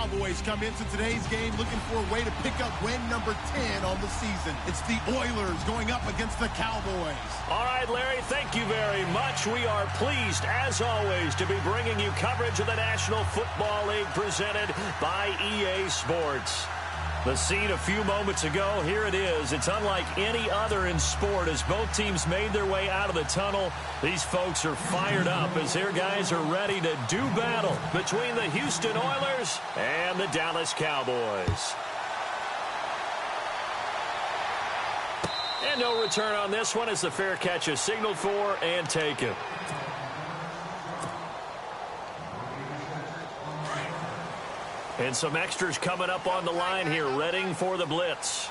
Cowboys come into today's game looking for a way to pick up win number 10 on the season. It's the Oilers going up against the Cowboys. All right, Larry, thank you very much. We are pleased, as always, to be bringing you coverage of the National Football League presented by EA Sports. The scene a few moments ago, here it is. It's unlike any other in sport as both teams made their way out of the tunnel. These folks are fired up as their guys are ready to do battle between the Houston Oilers and the Dallas Cowboys. And no return on this one as the fair catch is signaled for and taken. And some extras coming up on the line here, readying for the blitz.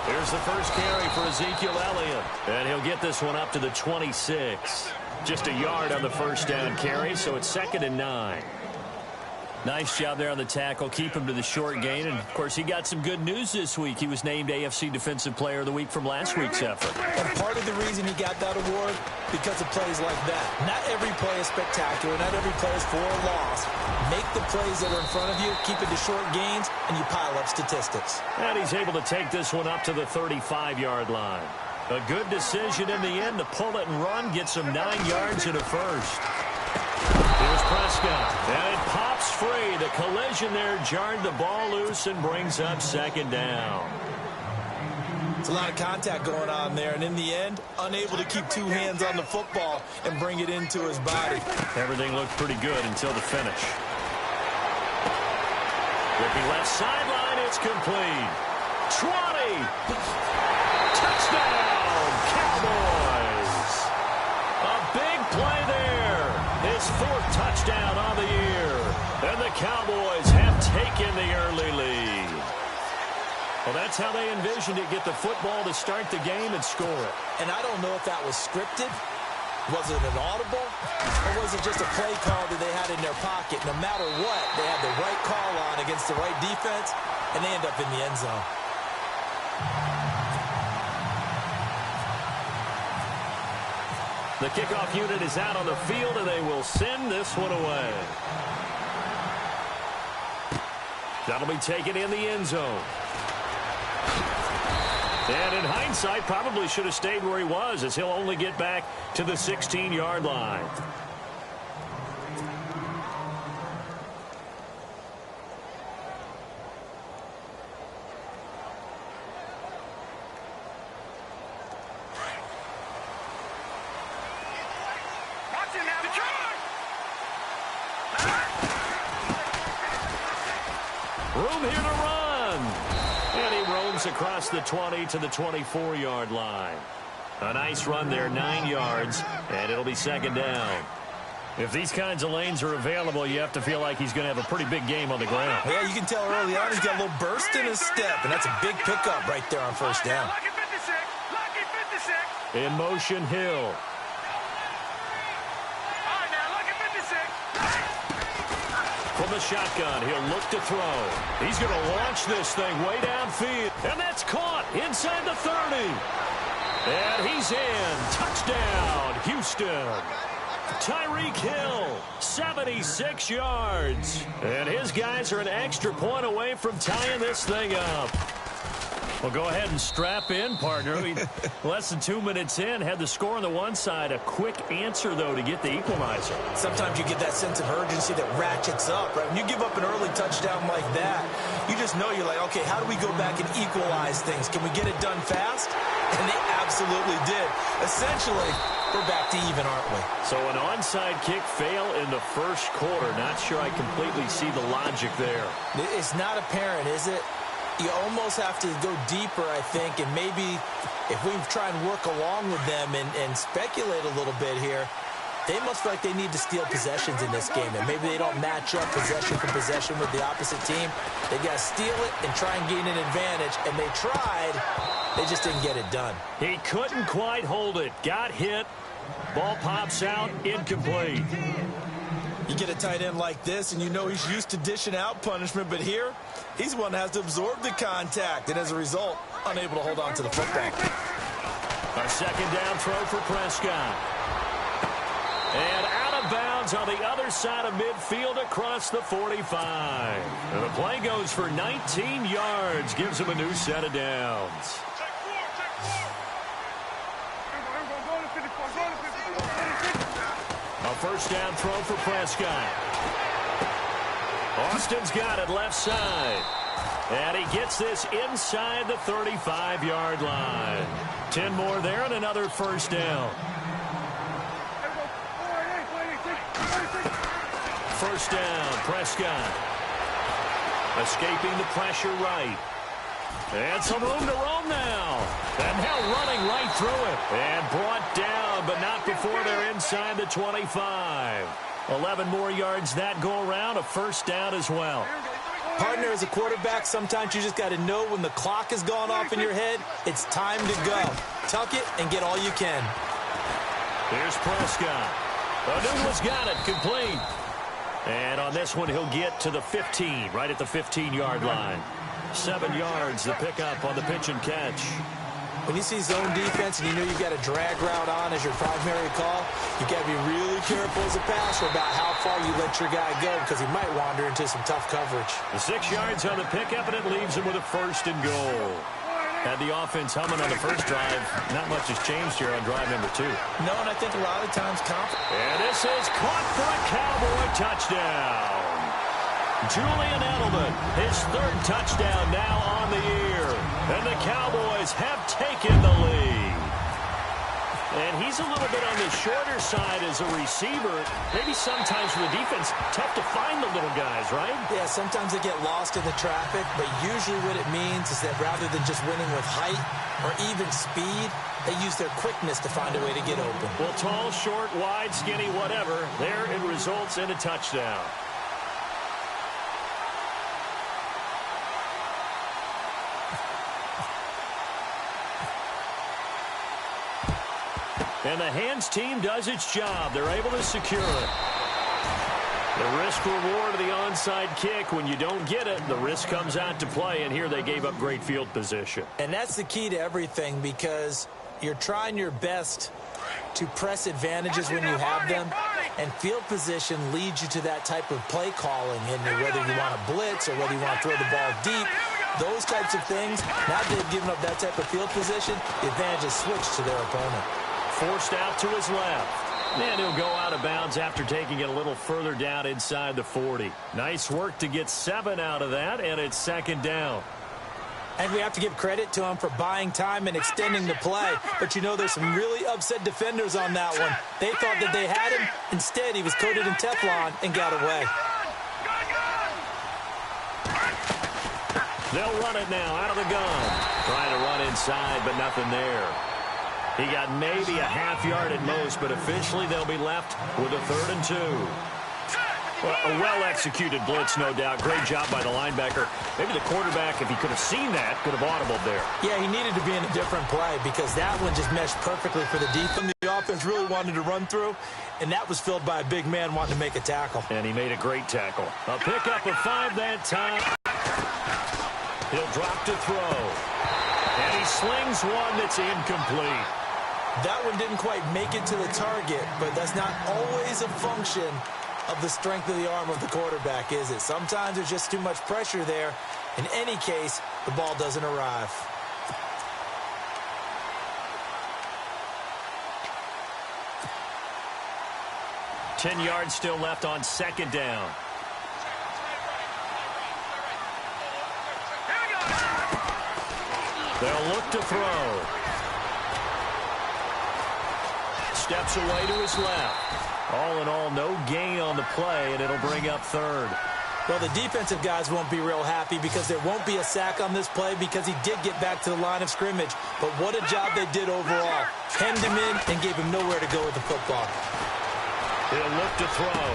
Here's the first carry for Ezekiel Elliott. And he'll get this one up to the 26. Just a yard on the first down carry, so it's 2nd and 9. Nice job there on the tackle. Keep him to the short gain. And, of course, he got some good news this week. He was named AFC Defensive Player of the Week from last week's effort. And part of the reason he got that award, because of plays like that. Not every play is spectacular. Not every play is for a loss. Make the plays that are in front of you, keep it to short gains, and you pile up statistics. And he's able to take this one up to the 35-yard line. A good decision in the end to pull it and run, get some 9 yards and a first. Here's Prescott, and it pops free. The collision there jarred the ball loose and brings up 2nd down. It's a lot of contact going on there, and in the end, unable to keep 2 hands on the football and bring it into his body. Everything looked pretty good until the finish. Looking left sideline, it's complete. 20! Touchdown, Cowboys! A big play there. His 4th touchdown on the year. And the Cowboys have taken the early lead. Well, that's how they envisioned it. Get the football to start the game and score it. And I don't know if that was scripted. Was it an audible? Or was it just a play call that they had in their pocket? No matter what, they had the right call on against the right defense, and they end up in the end zone. The kickoff unit is out on the field, and they will send this one away. That'll be taken in the end zone. And in hindsight, probably should have stayed where he was, as he'll only get back to the 16-yard line. Room here to run. And he roams across the 20 to the 24-yard line. A nice run there, 9 yards, and it'll be 2nd down. If these kinds of lanes are available, you have to feel like he's going to have a pretty big game on the ground. Yeah, you can tell early on he's got a little burst in his step, and that's a big pickup right there on 1st down. In motion, Hill. From the shotgun, he'll look to throw. He's going to launch this thing way downfield. And that's caught inside the 30. And he's in. Touchdown, Houston. Tyreek Hill, 76 yards. And his guys are an extra point away from tying this thing up. Well, go ahead and strap in, partner. Less than 2 minutes in, had the score on the one side. A quick answer, though, to get the equalizer. Sometimes you get that sense of urgency that ratchets up, right? When you give up an early touchdown like that, you just know you're like, okay, how do we go back and equalize things? Can we get it done fast? And they absolutely did. Essentially, we're back to even, aren't we? So an onside kick fail in the first quarter. Not sure I completely see the logic there. It's not apparent, is it? You almost have to go deeper, I think, and maybe if we try and work along with them and speculate a little bit here, they must feel like they need to steal possessions in this game, and maybe they don't match up possession for possession with the opposite team. They got to steal it and try and gain an advantage, and they tried. They just didn't get it done. He couldn't quite hold it. Got hit. Ball pops out. Incomplete. You get a tight end like this, and you know he's used to dishing out punishment, but here, he's one that has to absorb the contact, and as a result, unable to hold on to the football. A second down throw for Prescott. And out of bounds on the other side of midfield across the 45. And the play goes for 19 yards. Gives him a new set of downs. A first down throw for Prescott. Austin's got it left side. And he gets this inside the 35-yard line. 10 more there and another first down. First down, Prescott. Escaping the pressure right. And some room to roam now. And now running right through it. And brought down, but not before they're inside the 25. 11 more yards that go around. A first down as well. Partner, as a quarterback, sometimes you just got to know when the clock has gone off in your head, it's time to go. Tuck it and get all you can. Here's Prescott. Anua's got it, complete. And on this one, he'll get to the 15, right at the 15-yard line. 7 yards, the pickup on the pitch and catch. When you see zone defense and you know you've got a drag route on as your primary call, you've got to be really careful as a passer about how far you let your guy go because he might wander into some tough coverage. The 6 yards on the pickup, and it leaves him with a first and goal. Had the offense humming on the first drive. Not much has changed here on drive number 2. No, and I think a lot of times And this is caught for a Cowboy touchdown. Julian Edelman, his 3rd touchdown now on the year. And the Cowboys have taken the lead. And he's a little bit on the shorter side as a receiver. Maybe sometimes for the defense, tough to find the little guys, right? Yeah, sometimes they get lost in the traffic, but usually what it means is that rather than just winning with height or even speed, they use their quickness to find a way to get open. Well, tall, short, wide, skinny, whatever, there it results in a touchdown. And the hands team does its job. They're able to secure it. The risk-reward of the onside kick, when you don't get it, the risk comes out to play, and here they gave up great field position. And that's the key to everything because you're trying your best to press advantages when you have them, and field position leads you to that type of play calling, and whether you want to blitz or whether you want to throw the ball deep, those types of things, now that they've given up that type of field position, the advantage is switched to their opponent. Forced out to his left. And he'll go out of bounds after taking it a little further down inside the 40. Nice work to get 7 out of that, and it's 2nd down. And we have to give credit to him for buying time and extending the play. But you know there's some really upset defenders on that one. They thought that they had him. Instead, he was coated in Teflon and got away. They'll run it now out of the gun. Trying to run inside, but nothing there. He got maybe a half yard at most, but officially they'll be left with a 3rd and 2. Well, a well-executed blitz, no doubt. Great job by the linebacker. Maybe the quarterback, if he could have seen that, could have audibled there. Yeah, he needed to be in a different play because that one just meshed perfectly for the defense. The offense really wanted to run through, and that was filled by a big man wanting to make a tackle. And he made a great tackle. A pickup of 5 that time. He'll drop to throw. And he slings one that's incomplete. That one didn't quite make it to the target, but that's not always a function of the strength of the arm of the quarterback, is it? Sometimes there's just too much pressure there. In any case, the ball doesn't arrive. Ten yards still left on 2nd down. They'll look to throw. Steps away to his left. All in all, no gain on the play, and it'll bring up 3rd. Well, the defensive guys won't be real happy because there won't be a sack on this play because he did get back to the line of scrimmage. But what a job they did overall. Hemmed him in and gave him nowhere to go with the football. He'll look to throw.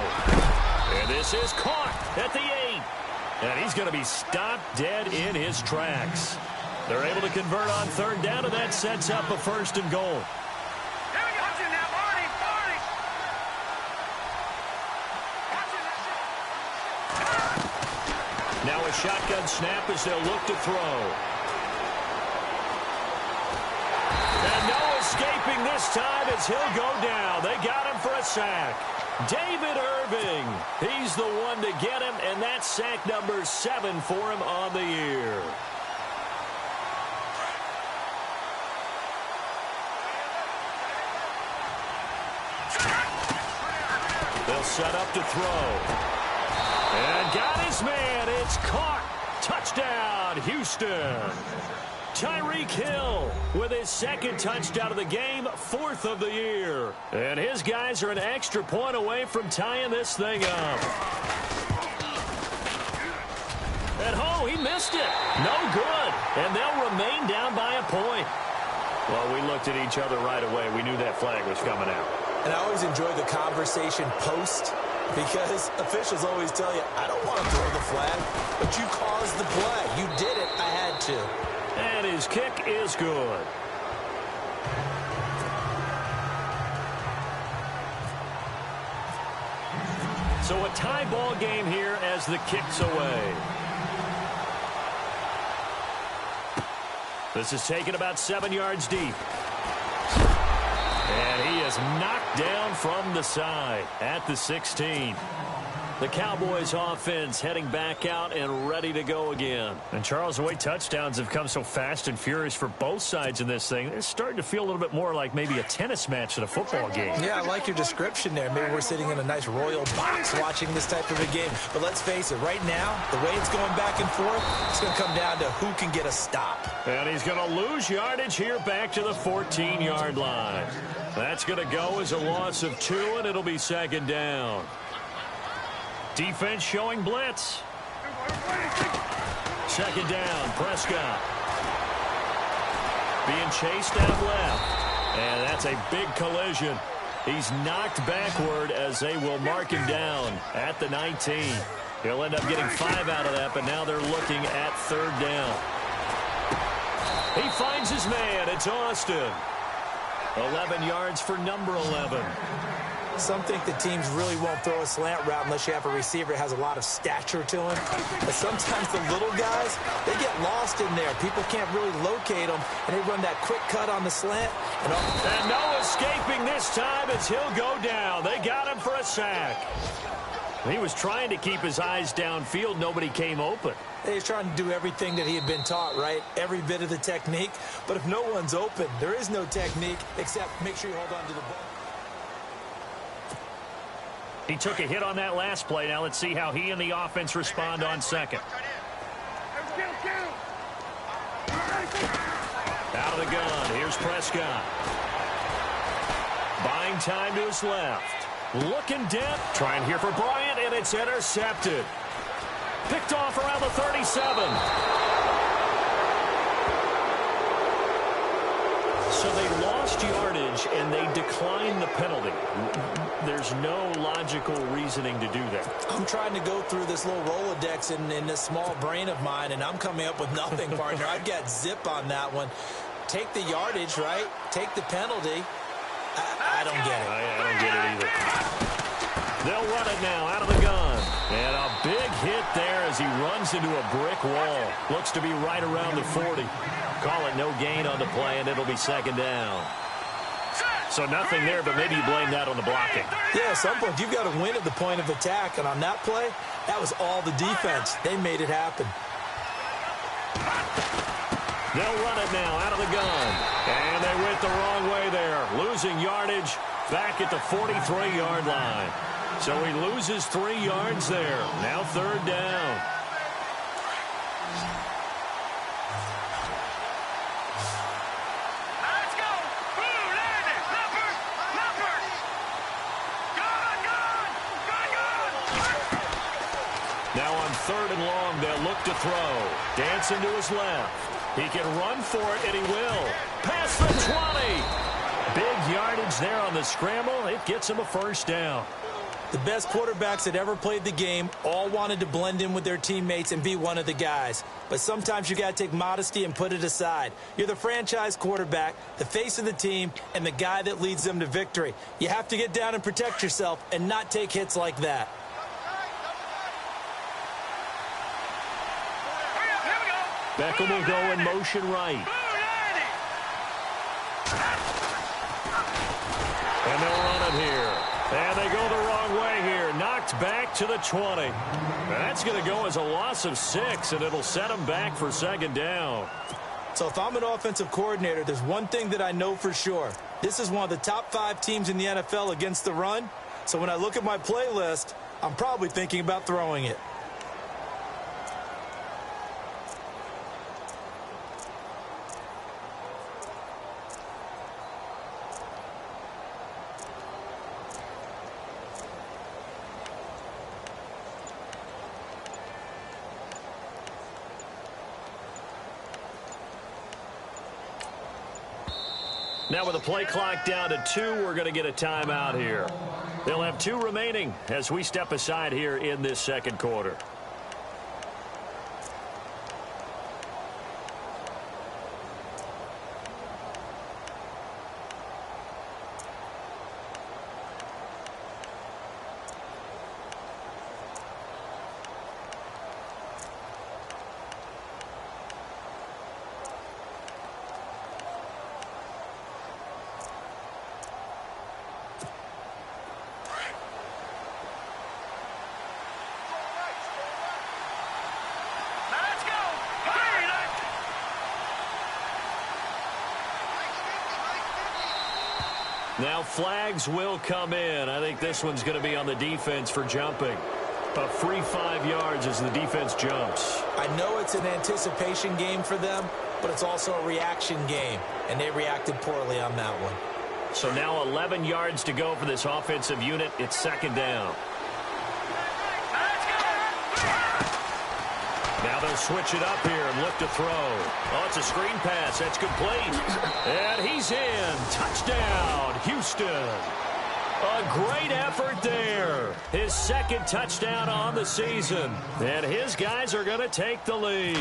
And this is caught at the 8. And he's going to be stopped dead in his tracks. They're able to convert on 3rd down, and that sets up a 1st and goal. Now a shotgun snap as they'll look to throw. And Noah's escaping this time as he'll go down. They got him for a sack. David Irving, he's the one to get him, and that's sack number 7 for him on the year. They'll set up to throw. And got his man. It's caught. Touchdown, Houston. Tyreek Hill with his second touchdown of the game, 4th of the year. And his guys are an extra point away from tying this thing up. At home, he missed it. No good. And they'll remain down by a point. Well, we looked at each other right away. We knew that flag was coming out. And I always enjoy the conversation post, because officials always tell you, I don't want to throw the flag, but you caused the play. You did it. I had to. And his kick is good. So a tie ball game here as the kick's away. This is taken about 7 yards deep. And he is knocked down from the side at the 16. The Cowboys offense heading back out and ready to go again. And Charles, the way touchdowns have come so fast and furious for both sides in this thing, it's starting to feel a little bit more like maybe a tennis match than a football game. Yeah, I like your description there. Maybe we're sitting in a nice royal box watching this type of a game. But let's face it, right now, the way it's going back and forth, it's going to come down to who can get a stop. And he's going to lose yardage here back to the 14-yard line. That's going to go as a loss of 2, and it'll be 2nd down. Defense showing blitz. 2nd down, Prescott. Being chased out left. And that's a big collision. He's knocked backward as they will mark him down at the 19. He'll end up getting 5 out of that, but now they're looking at 3rd down. He finds his man. It's Austin. 11 yards for number 11. Some think the teams really won't throw a slant route unless you have a receiver who has a lot of stature to him. But sometimes the little guys, they get lost in there. People can't really locate them, and they run that quick cut on the slant. And no escaping this time as he'll go down. They got him for a sack. He was trying to keep his eyes downfield. Nobody came open. He's trying to do everything that he had been taught, right? Every bit of the technique. But if no one's open, there is no technique except make sure you hold on to the ball. He took a hit on that last play. Now let's see how he and the offense respond on 2nd. Out of the gun. Here's Prescott. Buying time to his left. Looking deep. Trying here for Bryant, and it's intercepted. Picked off around the 37. So they lost yardage, and they declined the penalty. There's no logical reasoning to do that. I'm trying to go through this little Rolodex in this small brain of mine, and I'm coming up with nothing, partner. I've got zip on that one. Take the yardage, right? Take the penalty. I don't get it. I don't get it either. They'll run it now out of the gun. And a big hit there as he runs into a brick wall. Looks to be right around the 40. Call it no gain on the play, and it'll be 2nd down. So nothing there, but maybe you blame that on the blocking. Yeah, at some point, you've got to win at the point of attack. And on that play, that was all the defense. They made it happen. They'll run it now out of the gun. And they went the wrong way there. Losing yardage back at the 43-yard line. So he loses 3 yards there. Now 3rd down. Let's go. Now on 3rd and long, they'll look to throw. Dancing to his left. He can run for it, and he will. Past the 20. Big yardage there on the scramble. It gets him a 1st down. The best quarterbacks that ever played the game all wanted to blend in with their teammates and be one of the guys. But sometimes you got to take modesty and put it aside. You're the franchise quarterback, the face of the team, and the guy that leads them to victory. You have to get down and protect yourself and not take hits like that. Beckham will go in motion right. And they'll run it here. And they go the wrong way here. Knocked back to the 20. That's going to go as a loss of 6, and it'll set them back for second down. So if I'm an offensive coordinator, there's one thing that I know for sure. This is one of the top 5 teams in the NFL against the run. So when I look at my playlist, I'm probably thinking about throwing it. Now with the play clock down to 2, we're going to get a timeout here. They'll have 2 remaining as we step aside here in this second quarter. Now flags will come in. I think this one's going to be on the defense for jumping. A free 5 yards as the defense jumps. I know it's an anticipation game for them, but it's also a reaction game, and they reacted poorly on that one. So now 11 yards to go for this offensive unit. It's second down. Now they'll switch it up here and look to throw. Oh, it's a screen pass. That's complete. And he's in. Touchdown, Houston. A great effort there. His second touchdown on the season. And his guys are going to take the lead.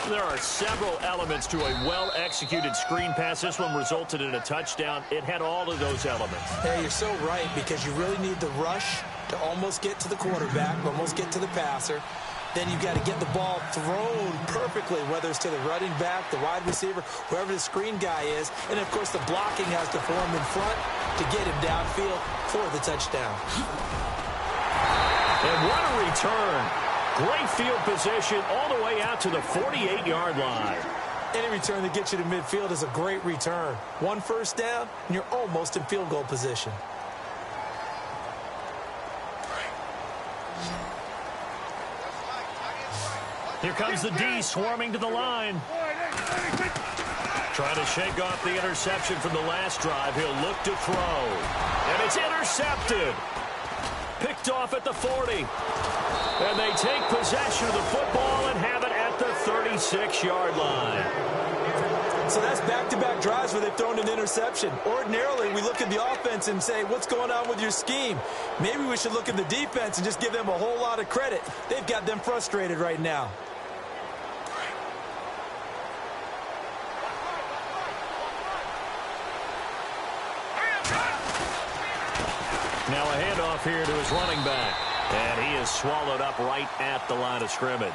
There are several elements to a well-executed screen pass. This one resulted in a touchdown. It had all of those elements. Hey, you're so right, because you really need the rush to almost get to the quarterback, almost get to the passer. Then you've got to get the ball thrown perfectly, whether it's to the running back, the wide receiver, whoever the screen guy is. And, of course, the blocking has to form in front to get him downfield for the touchdown. And what a return. Great field position all the way out to the 48-yard line. Any return that gets you to midfield is a great return. 1 first down, and you're almost in field goal position. Here comes the D swarming to the line. Trying to shake off the interception from the last drive. He'll look to throw. And it's intercepted. Picked off at the 40. And they take possession of the football and have it at the 36-yard line. So that's back-to-back drives where they've thrown an interception. Ordinarily, we look at the offense and say, what's going on with your scheme? Maybe we should look at the defense and just give them a whole lot of credit. They've got them frustrated right now. Now a handoff here to his running back. And he is swallowed up right at the line of scrimmage.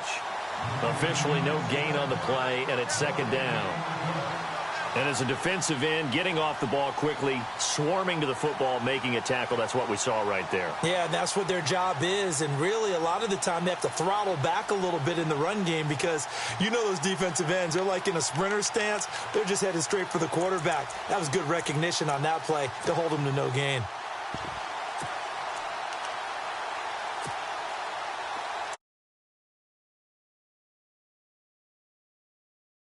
Officially no gain on the play, and it's second down. And as a defensive end, getting off the ball quickly, swarming to the football, making a tackle, that's what we saw right there. Yeah, and that's what their job is. And really, a lot of the time, they have to throttle back a little bit in the run game because you know those defensive ends, they're like in a sprinter stance. They're just headed straight for the quarterback. That was good recognition on that play to hold them to no gain.